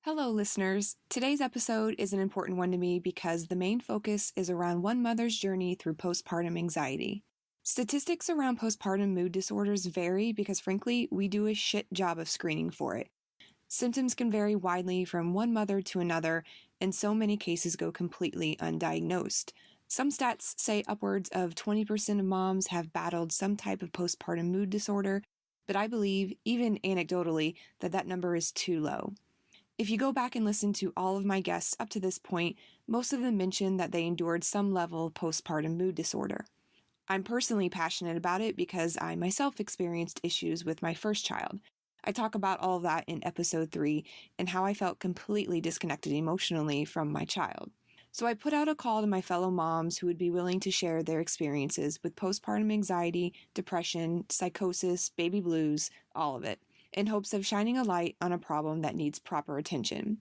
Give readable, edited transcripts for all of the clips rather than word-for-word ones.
Hello, listeners. Today's episode is an important one to me because the main focus is around one mother's journey through postpartum anxiety. Statistics around postpartum mood disorders vary because, frankly, we do a shit job of screening for it. Symptoms can vary widely from one mother to another, and so many cases go completely undiagnosed. Some stats say upwards of 20% of moms have battled some type of postpartum mood disorder, but I believe, even anecdotally, that number is too low. If you go back and listen to all of my guests up to this point, most of them mentioned that they endured some level of postpartum mood disorder. I'm personally passionate about it because I myself experienced issues with my first child. I talk about all of that in episode 3 and how I felt completely disconnected emotionally from my child. So I put out a call to my fellow moms who would be willing to share their experiences with postpartum anxiety, depression, psychosis, baby blues, all of it, in hopes of shining a light on a problem that needs proper attention.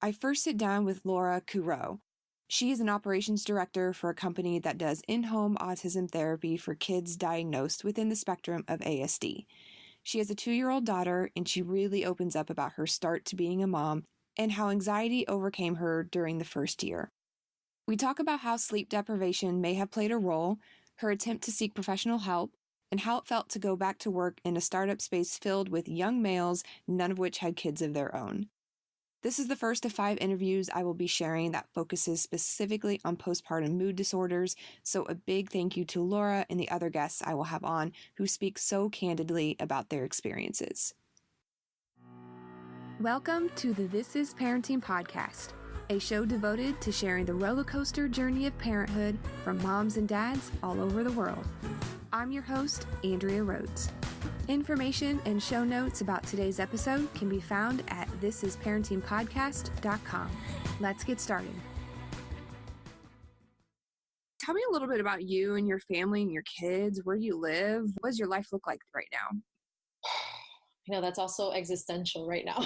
I first sit down with Courrau. She is an operations director for a company that does in-home autism therapy for kids diagnosed within the spectrum of ASD. She has a 2-year-old daughter, and she really opens up about her start to being a mom and how anxiety overcame her during the first year. We talk about how sleep deprivation may have played a role, her attempt to seek professional help, and how it felt to go back to work in a startup space filled with young males, none of which had kids of their own. This is the first of 5 interviews I will be sharing that focuses specifically on postpartum mood disorders, so a big thank you to Laura and the other guests I will have on who speak so candidly about their experiences. Welcome to the This Is Parenting podcast, a show devoted to sharing the roller coaster journey of parenthood from moms and dads all over the world. I'm your host, Andrea Rhodes. Information and show notes about today's episode can be found at thisisparentingpodcast.com. Let's get started. Tell me a little bit about you and your family and your kids. Where do you live? What does your life look like right now? That's also existential right now.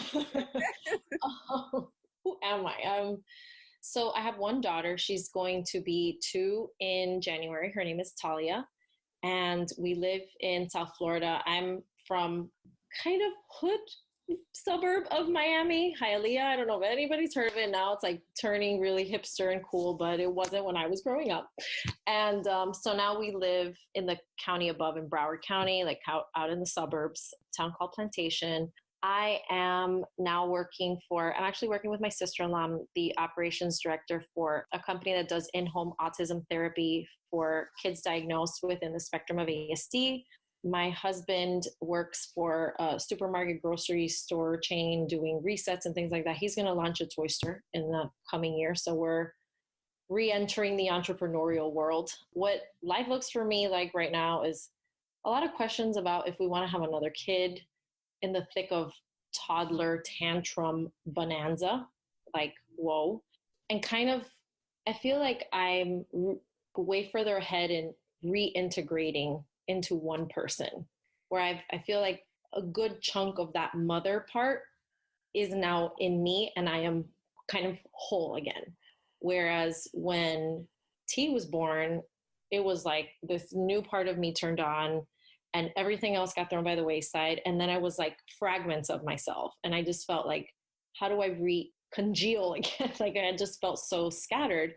Who am I? So I have one daughter. She's going to be 2 in January. Her name is Talia. And we live in South Florida. I'm from kind of hood suburb of Miami, Hialeah. I don't know if anybody's heard of it. Now it's like turning really hipster and cool, but it wasn't when I was growing up. And so now we live in the county above in Broward County, like out in the suburbs, a town called Plantation. I am now I'm actually working with my sister-in-law. I'm the operations director for a company that does in-home autism therapy for kids diagnosed within the spectrum of ASD. My husband works for a supermarket grocery store chain doing resets and things like that. He's going to launch a toy store in the coming year. So we're re-entering the entrepreneurial world. What life looks for me like right now is a lot of questions about if we want to have another kid, in the thick of toddler tantrum bonanza, like, whoa. And kind of, I feel like I'm way further ahead in reintegrating into one person, where I feel like a good chunk of that mother part is now in me and I am kind of whole again. Whereas when T was born, it was like this new part of me turned on, and everything else got thrown by the wayside. And then I was like fragments of myself. And I just felt like, how do I congeal again? Like I just felt so scattered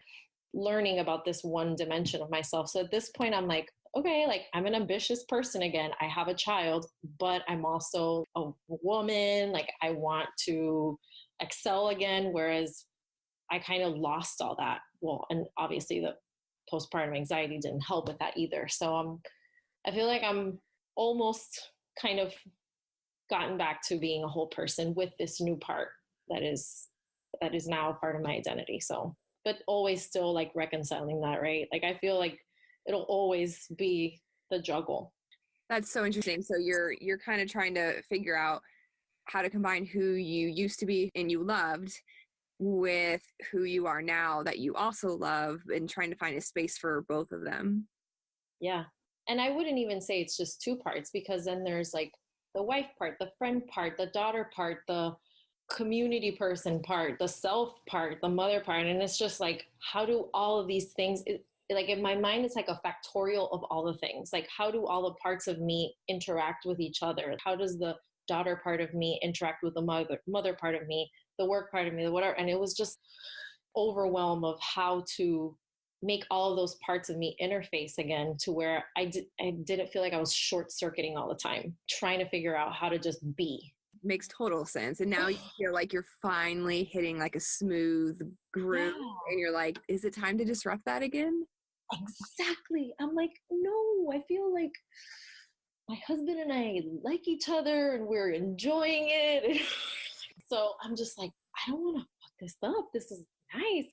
learning about this one dimension of myself. So at this point, I'm like, okay, like I'm an ambitious person again. I have a child, but I'm also a woman. Like I want to excel again. Whereas I kind of lost all that. Well, and obviously the postpartum anxiety didn't help with that either. So I feel like I'm almost kind of gotten back to being a whole person with this new part that is now a part of my identity. So, but always still like reconciling that, right? Like I feel like it'll always be the juggle. That's so interesting. So you're kind of trying to figure out how to combine who you used to be and you loved with who you are now that you also love, and trying to find a space for both of them. Yeah. And I wouldn't even say it's just 2 parts, because then there's like the wife part, the friend part, the daughter part, the community person part, the self part, the mother part. And it's just like, how do all of these things, like in my mind, it's like a factorial of all the things. Like how do all the parts of me interact with each other? How does the daughter part of me interact with the mother part of me? the work part of me, the whatever. And it was just overwhelm of how to make all of those parts of me interface again to where I didn't feel like I was short circuiting all the time, trying to figure out how to just be. Makes total sense. And now you feel like you're finally hitting like a smooth groove, and you're like, is it time to disrupt that again? Exactly. I'm like, no, I feel like my husband and I like each other and we're enjoying it. So I'm just like, I don't want to fuck this up. This is nice.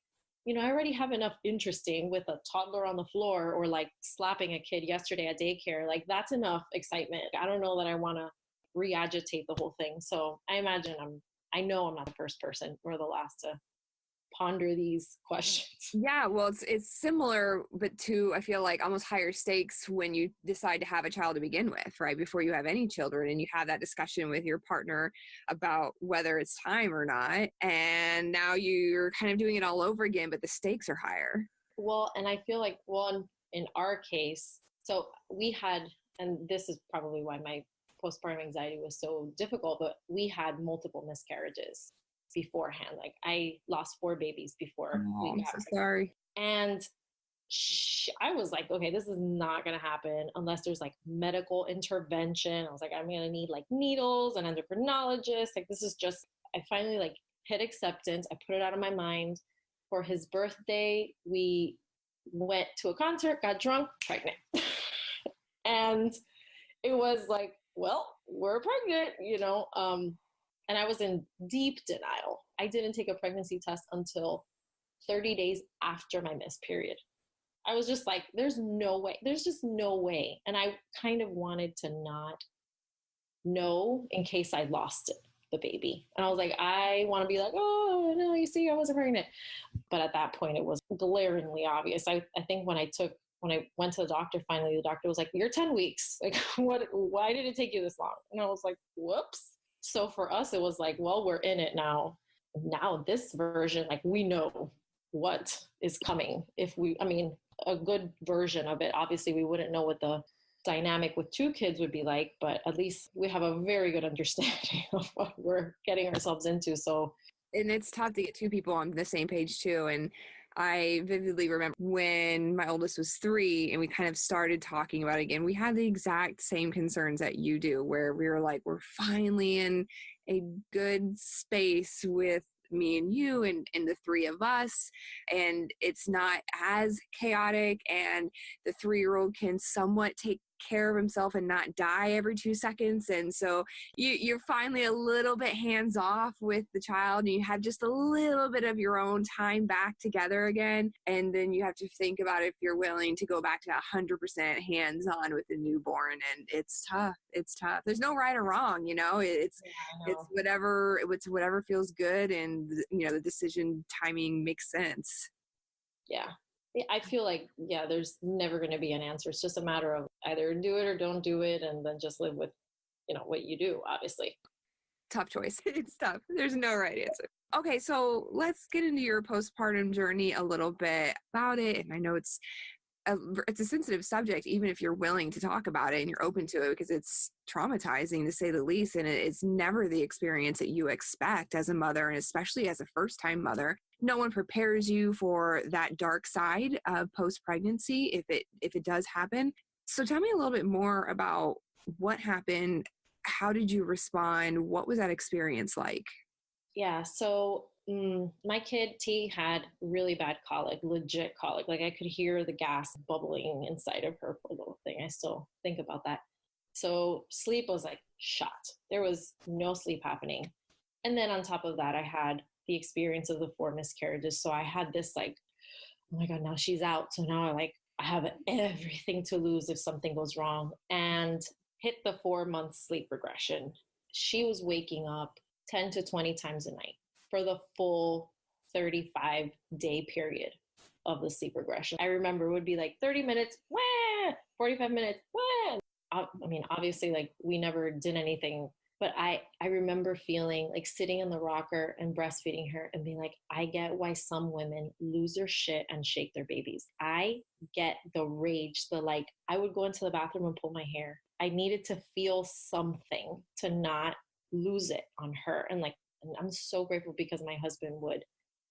You know, I already have enough interesting with a toddler on the floor or like slapping a kid yesterday at daycare. Like that's enough excitement. I don't know that I want to re-agitate the whole thing. So I know I'm not the first person or the last to ponder these questions. Yeah, well, it's similar, but to, I feel like, almost higher stakes when you decide to have a child to begin with, right? Before you have any children, and you have that discussion with your partner about whether it's time or not. And now you're kind of doing it all over again, but the stakes are higher. Well, and I feel like, one, in our case, so we had, and this is probably why my postpartum anxiety was so difficult, but we had multiple miscarriages beforehand. Like I lost 4 babies before we got I'm so sorry. And I was like, okay, this is not going to happen unless there's like medical intervention. I was like, I'm going to need like needles and endocrinologists. Like this is just, I finally like hit acceptance. I put it out of my mind. For his birthday, we went to a concert, got drunk, pregnant. And it was like, well, we're pregnant, you know? And I was in deep denial. I didn't take a pregnancy test until 30 days after my missed period. I was just like, there's no way. There's just no way. And I kind of wanted to not know in case I lost it, the baby. And I was like, I want to be like, oh, no, you see, I wasn't pregnant. But at that point, it was glaringly obvious. I think when I went to the doctor, finally, the doctor was like, you're 10 weeks. Like, why did it take you this long? And I was like, whoops. So for us, it was like, well, we're in it now. Now this version, like we know what is coming. A good version of it. Obviously, we wouldn't know what the dynamic with 2 kids would be like, but at least we have a very good understanding of what we're getting ourselves into. So, and it's tough to get 2 people on the same page too. And I vividly remember when my oldest was 3 and we kind of started talking about it again, we had the exact same concerns that you do, where we were like, we're finally in a good space with me and you and the 3 of us, and it's not as chaotic, and the 3-year-old can somewhat take care of himself and not die every 2 seconds. And so you're finally a little bit hands off with the child, and you have just a little bit of your own time back together again. And then you have to think about if you're willing to go back to 100% hands on with the newborn. And it's tough. There's no right or wrong, you know. It's whatever feels good, and you know, the decision timing makes sense. Yeah. I feel like, there's never going to be an answer. It's just a matter of either do it or don't do it, and then just live with, what you do, obviously. Tough choice. It's tough. There's no right answer. Okay, so let's get into your postpartum journey a little bit about it. And I know it's a sensitive subject, even if you're willing to talk about it and you're open to it, because it's traumatizing to say the least. And it's never the experience that you expect as a mother, and especially as a first-time mother. No one prepares you for that dark side of post-pregnancy if it does happen. So tell me a little bit more about what happened. How did you respond? What was that experience like? Yeah, so my kid T had really bad colic, legit colic. Like I could hear the gas bubbling inside of her poor little thing. I still think about that. So sleep was like shot. There was no sleep happening. And then on top of that, I had the experience of the 4 miscarriages. So I had this like, oh my God, now she's out. So now I have everything to lose if something goes wrong, and hit the 4-month sleep regression. She was waking up 10 to 20 times a night for the full 35-day period of the sleep regression. I remember it would be like 30 minutes, wah, 45 minutes, wah. Obviously, like we never did anything, but I remember feeling like sitting in the rocker and breastfeeding her and being like, I get why some women lose their shit and shake their babies. I get the rage, I would go into the bathroom and pull my hair. I needed to feel something to not lose it on her. And like And I'm so grateful because my husband would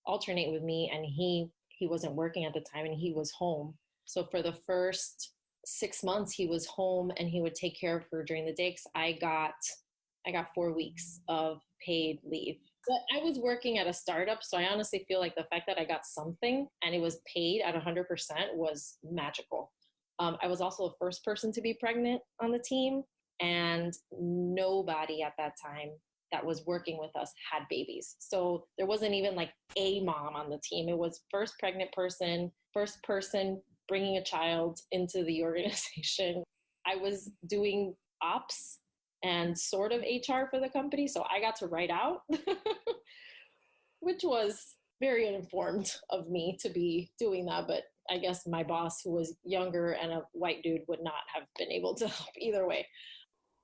alternate with me, and he wasn't working at the time and he was home. So for the first 6 months he was home and he would take care of her during the day, because I got 4 weeks of paid leave. But I was working at a startup, so I honestly feel like the fact that I got something and it was paid at 100% was magical. I was also the first person to be pregnant on the team, and nobody at that time that was working with us had babies. So there wasn't even like a mom on the team. It was first pregnant person, first person bringing a child into the organization. I was doing ops and sort of HR for the company, so I got to write out, which was very uninformed of me to be doing that. But I guess my boss, who was younger and a white dude, would not have been able to help either way.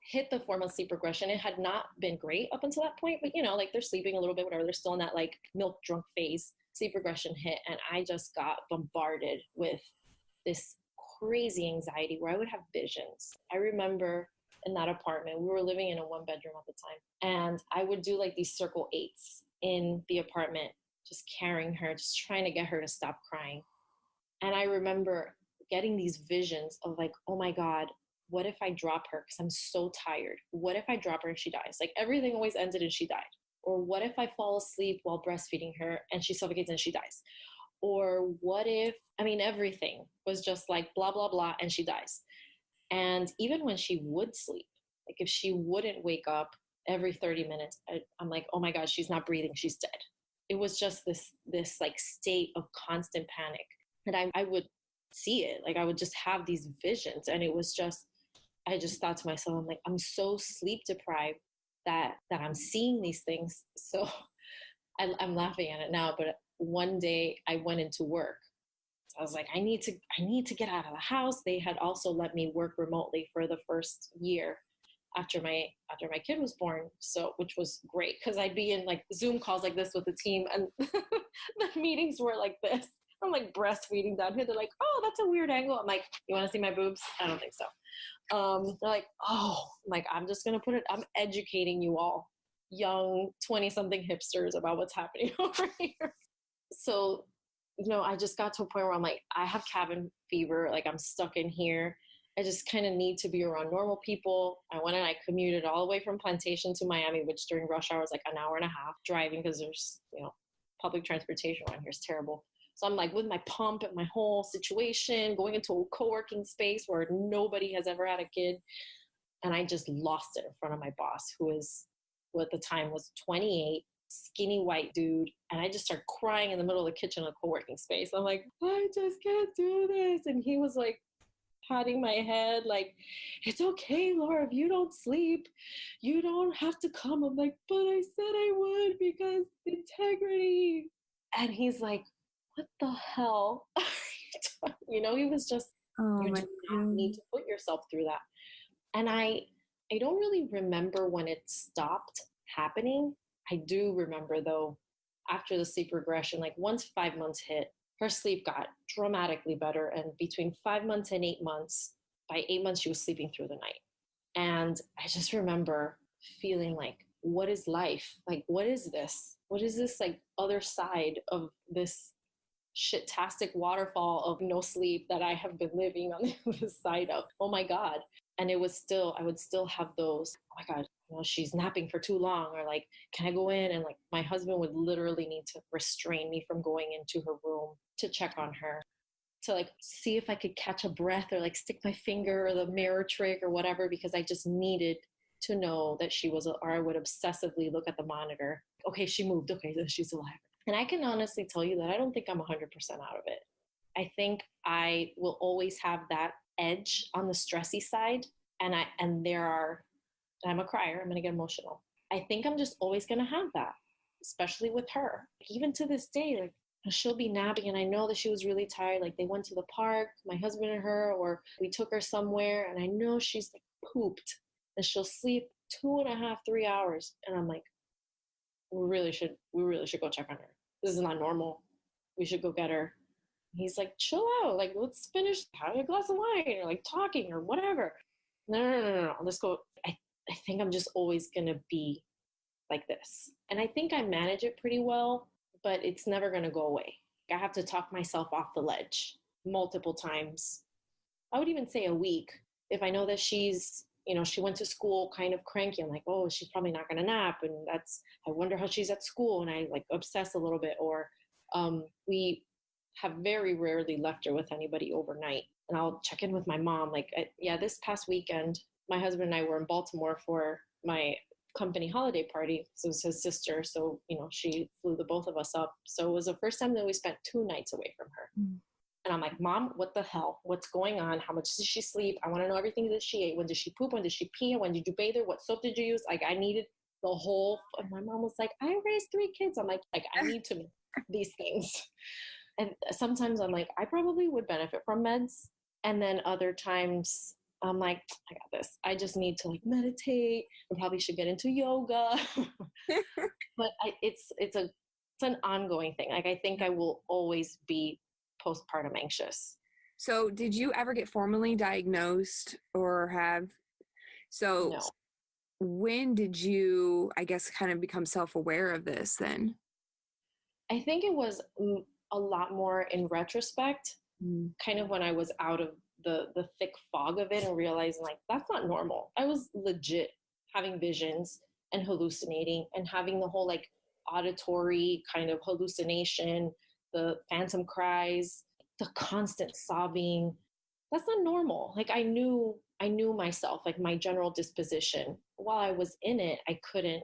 Hit the 4 month sleep regression. It had not been great up until that point, but like they're sleeping a little bit, whatever. They're still in that like milk drunk phase. Sleep regression hit, and I just got bombarded with this crazy anxiety where I would have visions. I remember in that apartment, we were living in a 1-bedroom at the time, and I would do like these circle 8s in the apartment, just carrying her, just trying to get her to stop crying. And I remember getting these visions of like, oh my God, what if I drop her? Because I'm so tired. What if I drop her and she dies? Like everything always ended and she died. Or what if I fall asleep while breastfeeding her and she suffocates and she dies? Or what if, everything was just like blah, blah, blah, and she dies. And even when she would sleep, like if she wouldn't wake up every 30 minutes, I'm like, oh my God, she's not breathing, she's dead. It was just this like state of constant panic. And I would see it, like I would just have these visions. And it was just, I just thought to myself, I'm like, I'm so sleep deprived that I'm seeing these things. So I'm laughing at it now, but one day I went into work. I was like, I need to get out of the house. They had also let me work remotely for the first year after my kid was born. So, which was great because I'd be in like Zoom calls like this with the team, and the meetings were like this. I'm like breastfeeding down here. They're like, oh, that's a weird angle. I'm like, you want to see my boobs? I don't think so. They're like, oh, I'm like, I'm just going to put it, I'm educating you all young 20-something hipsters about what's happening over here. So, I just got to a point where I'm like, I have cabin fever. Like I'm stuck in here. I just kind of need to be around normal people. I went and I commuted all the way from Plantation to Miami, which during rush hour is like an hour and a half driving because there's, public transportation around here is terrible. So I'm like with my pump and my whole situation, going into a co-working space where nobody has ever had a kid. And I just lost it in front of my boss, who at the time was 28, skinny white dude. And I just started crying in the middle of the kitchen of the co-working space. I'm like, I just can't do this. And he was like patting my head like, it's okay, Laura, if you don't sleep, you don't have to come. I'm like, but I said I would because integrity. And he's like, what the hell? He was just, you do not need to put yourself through that. And I don't really remember when it stopped happening. I do remember though, after the sleep regression, like once 5 months hit, her sleep got dramatically better. And between 5 months and 8 months, by 8 months, she was sleeping through the night. And I just remember feeling like, what is life? Like, what is this? What is this like other side of this shit-tastic waterfall of no sleep that I have been living on the other side of? Oh my God. And I would still have those, oh my God, she's napping for too long, or like, can I go in? And like my husband would literally need to restrain me from going into her room to check on her, to like see if I could catch a breath or like stick my finger or the mirror trick or whatever, because I just needed to know that she was, or I would obsessively look at the monitor. Okay, she moved. Okay, she's alive. And I can honestly tell you that I don't think I'm 100% out of it. I think I will always have that edge on the stressy side. And I'm a crier. I'm going to get emotional. I think I'm just always going to have that, especially with her. Even to this day, like she'll be napping and I know that she was really tired. Like they went to the park, my husband and her, or we took her somewhere and I know she's like pooped and she'll sleep 2.5, 3 hours. And I'm like, we really should go check on her. This is not normal. We should go get her. He's like, chill out. Like, let's finish having a glass of wine or like talking or whatever. No. Let's go. I think I'm just always going to be like this. And I think I manage it pretty well, but it's never going to go away. I have to talk myself off the ledge multiple times. I would even say a week. If I know that she's, she went to school kind of cranky, I'm like, oh, she's probably not going to nap. And I wonder how she's at school. And I like obsess a little bit. Or we have very rarely left her with anybody overnight. And I'll check in with my mom. Like, this past weekend, my husband and I were in Baltimore for my company holiday party. So it was his sister. So, she flew the both of us up. So it was the first time that we spent 2 nights away from her. Mm. And I'm like, Mom, what the hell? What's going on? How much did she sleep? I want to know everything that she ate. When did she poop? When did she pee? When did you bathe her? What soap did you use? Like, I needed the whole, and my mom was like, I raised 3 kids. I'm like, I need to know these things. And sometimes I'm like, I probably would benefit from meds. And then other times I'm like, I got this. I just need to like meditate. I probably should get into yoga. But it's an ongoing thing. Like, I think I will always be postpartum anxious. So did you ever get formally diagnosed or have, No. When did you, I guess, kind of become self-aware of this then? I think it was a lot more in retrospect, kind of when I was out of the thick fog of it and realizing like, that's not normal. I was legit having visions and hallucinating and having the whole like auditory kind of hallucination, the phantom cries, the constant sobbing. That's not normal. Like I knew myself, like my general disposition. While I was in it, I couldn't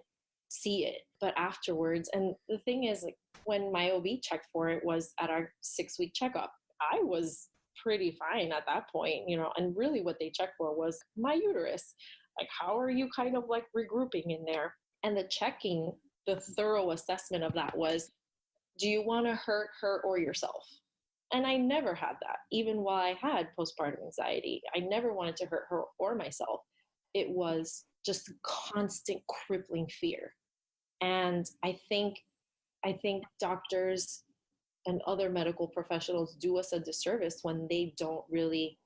see it. But afterwards, and the thing is, like when my OB checked for it was at our 6-week checkup, I was pretty fine at that point, and really what they checked for was my uterus. Like, how are you kind of like regrouping in there? And the thorough assessment of that was, do you want to hurt her or yourself? And I never had that. Even while I had postpartum anxiety, I never wanted to hurt her or myself. It was just constant crippling fear. And I think doctors and other medical professionals do us a disservice when they don't really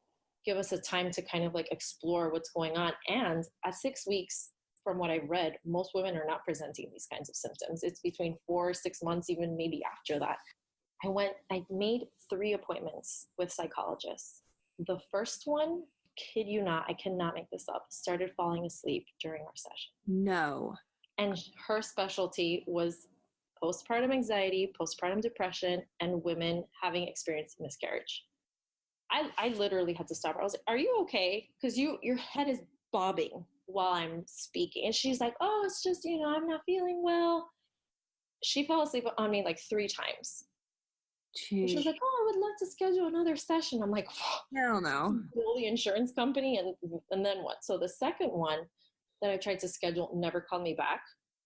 give us a time to kind of like explore what's going on. And at 6 weeks, from what I've read, most women are not presenting these kinds of symptoms. It's between 4 or 6 months, even maybe after that. I made 3 appointments with psychologists. The first one, kid you not, I cannot make this up, started falling asleep during our session. No. And her specialty was postpartum anxiety, postpartum depression, and women having experienced miscarriage. I literally had to stop her. I was like, are you okay? Because your head is bobbing while I'm speaking. And she's like, oh, it's just, I'm not feeling well. She fell asleep on me like 3 times. And she was like, oh, I would love to schedule another session. I'm like, hell no. Bill the insurance company and then what? So the second one that I tried to schedule never called me back.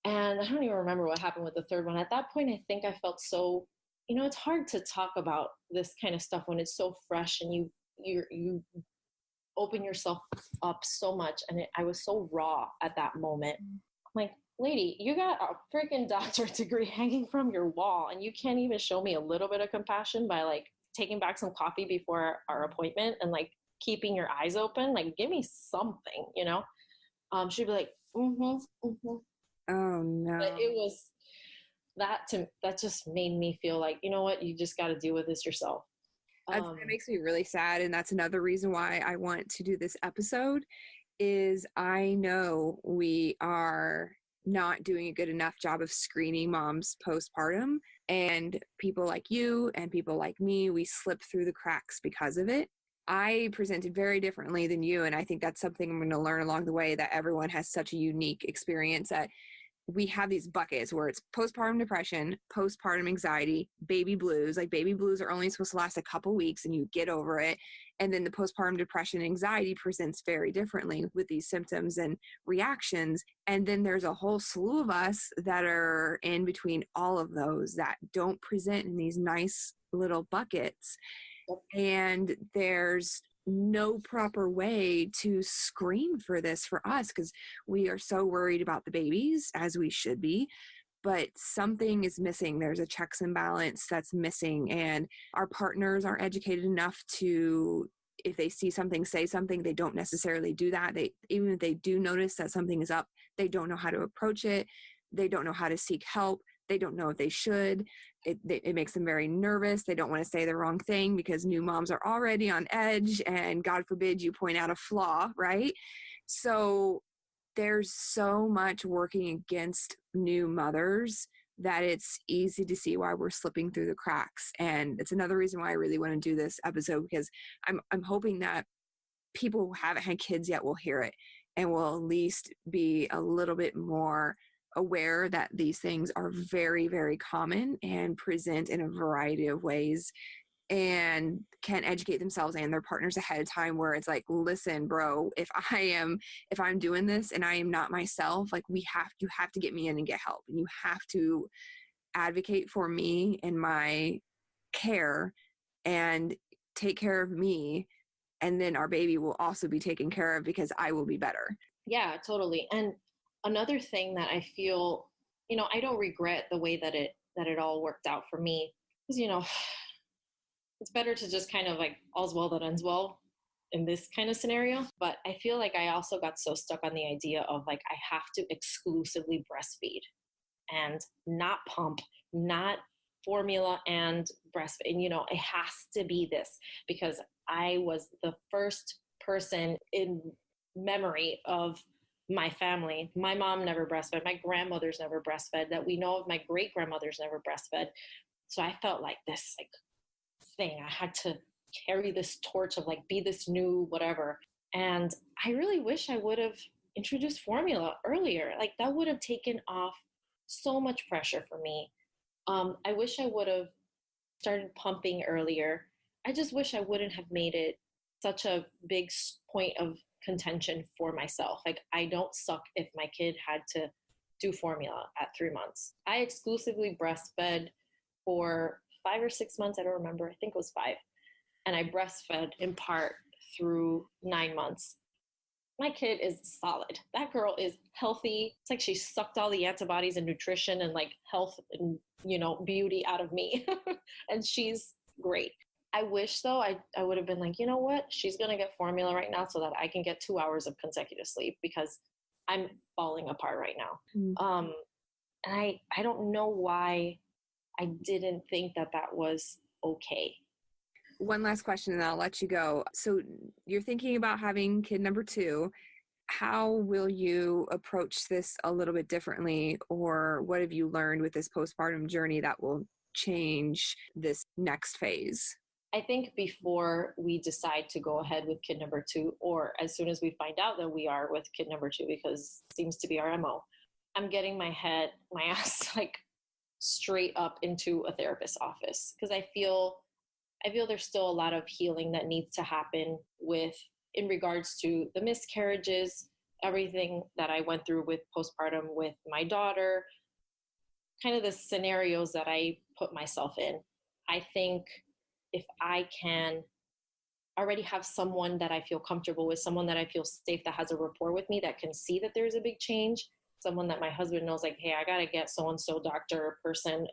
And I don't even remember what happened with the third one. At that point, I think I felt so, it's hard to talk about this kind of stuff when it's so fresh and you open yourself up so much. And I was so raw at that moment. I'm like, lady, you got a freaking doctorate degree hanging from your wall and you can't even show me a little bit of compassion by like taking back some coffee before our appointment and like keeping your eyes open. Like, give me something, she'd be like, mm-hmm. Oh no. But it was that just made me feel like, you know what, you just got to deal with this yourself. That makes me really sad. And that's another reason why I want to do this episode is I know we are not doing a good enough job of screening moms postpartum, and people like you and people like me, we slip through the cracks because of it. I presented very differently than you, and I think that's something I'm going to learn along the way, that everyone has such a unique experience, that we have these buckets where it's postpartum depression, postpartum anxiety, baby blues. Like baby blues are only supposed to last a couple weeks and you get over it. And then the postpartum depression anxiety presents very differently with these symptoms and reactions. And then there's a whole slew of us that are in between all of those that don't present in these nice little buckets. And there's no proper way to screen for this for us because we are so worried about the babies, as we should be, but something is missing. There's a checks and balance that's missing, and our partners aren't educated enough to, if they see something, say something. They don't necessarily do that. Even if they do notice that something is up, they don't know how to approach it. They don't know how to seek help. They don't know if they should. It makes them very nervous. They don't want to say the wrong thing because new moms are already on edge, and God forbid you point out a flaw, right? So there's so much working against new mothers that it's easy to see why we're slipping through the cracks. And it's another reason why I really want to do this episode, because I'm hoping that people who haven't had kids yet will hear it and will at least be a little bit more aware that these things are very, very common and present in a variety of ways, and can educate themselves and their partners ahead of time, where it's like, listen, bro, if I'm doing this and I am not myself, like you have to get me in and get help, and you have to advocate for me and my care and take care of me. And then our baby will also be taken care of because I will be better. Yeah, totally. And another thing that I feel, I don't regret the way that it all worked out for me, because, it's better to just kind of like all's well that ends well in this kind of scenario. But I feel like I also got so stuck on the idea of like, I have to exclusively breastfeed and not pump, not formula and breastfeed. And, it has to be this, because I was the first person in memory of my family. My mom never breastfed. My grandmothers never breastfed. That we know of, my great grandmothers never breastfed. So I felt like this thing. I had to carry this torch of like, be this new whatever. And I really wish I would have introduced formula earlier. Like that would have taken off so much pressure for me. I wish I would have started pumping earlier. I just wish I wouldn't have made it such a big point of contention for myself. Like I don't suck if my kid had to do formula at 3 months. I exclusively breastfed for 5 or 6 months. I don't remember. I think it was 5. And I breastfed in part through 9 months. My kid is solid. That girl is healthy. It's like she sucked all the antibodies and nutrition and like health and, beauty out of me. And she's great. I wish though, I would have been like, you know what? She's going to get formula right now so that I can get 2 hours of consecutive sleep, because I'm falling apart right now. And I don't know why I didn't think that was okay. One last question and I'll let you go. So you're thinking about having kid number 2. How will you approach this a little bit differently, or what have you learned with this postpartum journey that will change this next phase? I think before we decide to go ahead with kid number 2, or as soon as we find out that we are with kid number 2, because it seems to be our MO, I'm getting my ass like straight up into a therapist's office, because I feel there's still a lot of healing that needs to happen in regards to the miscarriages, everything that I went through with postpartum with my daughter, kind of the scenarios that I put myself in. I think if I can already have someone that I feel comfortable with, someone that I feel safe, that has a rapport with me, that can see that there's a big change, someone that my husband knows, like, hey, I got to get so-and-so doctor person,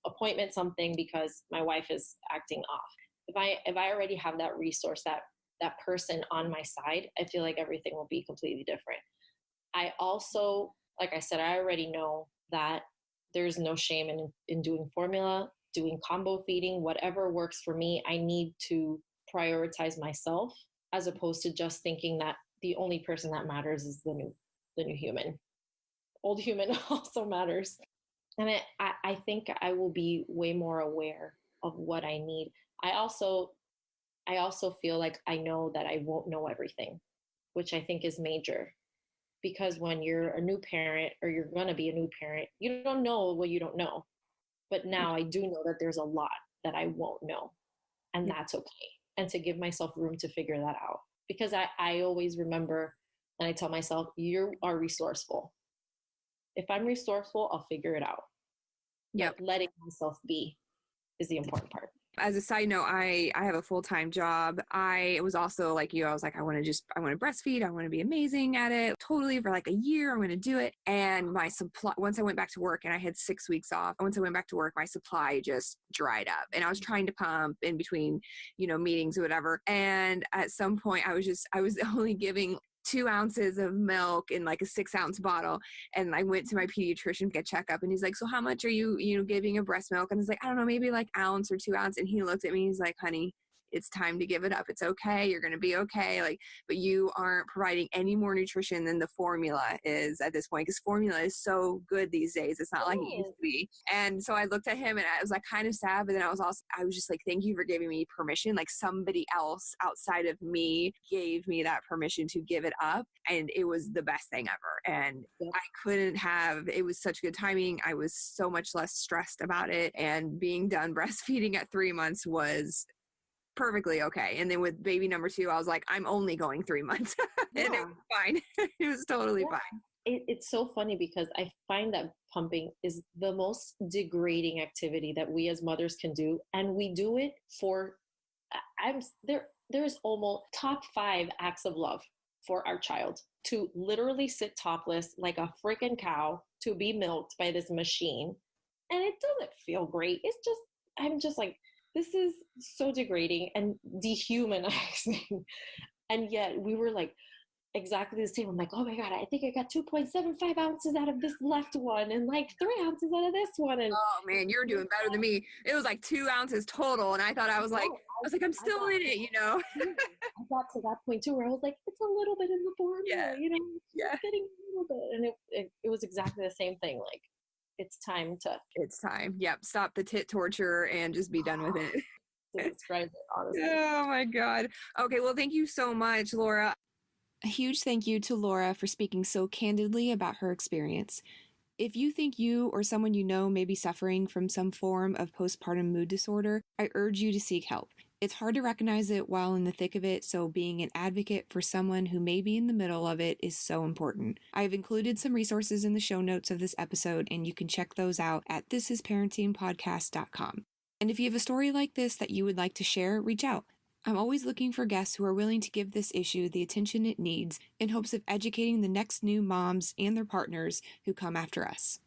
appointment, something, because my wife is acting off. If I already have that resource, that person on my side, I feel like everything will be completely different. I also, like I said, I already know that there's no shame in doing formula, doing combo feeding, whatever works for me. I need to prioritize myself, as opposed to just thinking that the only person that matters is the new human. Old human also matters. And I think I will be way more aware of what I need. I also feel like I know that I won't know everything, which I think is major. Because when you're a new parent, or you're going to be a new parent, you don't know what you don't know. But now I do know that there's a lot that I won't know. And that's okay. And to give myself room to figure that out. Because I always remember, and I tell myself, you are resourceful. If I'm resourceful, I'll figure it out. Yep. But letting myself be is the important part. As a side note, I have a full-time job. I was also like you. I was like, I want to breastfeed. I want to be amazing at it. Totally, for like a year, I'm going to do it. And my supply, once I went back to work and I had 6 weeks off, once I went back to work, my supply just dried up. And I was trying to pump in between, meetings or whatever. And at some point I was only giving 2 ounces of milk in like a 6-ounce bottle. And I went to my pediatrician to get a checkup, and he's like, so how much are you giving of breast milk? And I was like, I don't know, maybe like ounce or 2 ounce. And he looked at me, he's like, honey, it's time to give it up. It's okay. You're going to be okay. Like, but you aren't providing any more nutrition than the formula is at this point, because formula is so good these days. It's not like it used to be. And so I looked at him and I was like kind of sad, but then I was just like, thank you for giving me permission. Like somebody else outside of me gave me that permission to give it up. And it was the best thing ever. And it was such good timing. I was so much less stressed about it. And being done breastfeeding at 3 months was perfectly okay. And then with baby number 2, I was like, I'm only going 3 months. And it was fine. It was totally fine. It's so funny because I find that pumping is the most degrading activity that we as mothers can do. And we do it for, there's almost top 5 acts of love for our child, to literally sit topless like a freaking cow, to be milked by this machine. And it doesn't feel great. I'm just like, this is so degrading and dehumanizing. And yet we were like exactly the same. I'm like, oh my God, I think I got 2.75 ounces out of this left one and like 3 ounces out of this one. And oh man, you're doing better than me. It was like 2 ounces total. And I thought I'm still in it, I got to that point too, where I was like, it's a little bit in the formula, getting a little bit. And it was exactly the same thing. Like, it's time. Yep. Stop the tit torture and just be done with it. To describe it, honestly. Oh my God. Okay. Well, thank you so much, Laura. A huge thank you to Laura for speaking so candidly about her experience. If you think you or someone you know may be suffering from some form of postpartum mood disorder, I urge you to seek help. It's hard to recognize it while in the thick of it, so being an advocate for someone who may be in the middle of it is so important. I've included some resources in the show notes of this episode, and you can check those out at thisisparentingpodcast.com. And if you have a story like this that you would like to share, reach out. I'm always looking for guests who are willing to give this issue the attention it needs in hopes of educating the next new moms and their partners who come after us.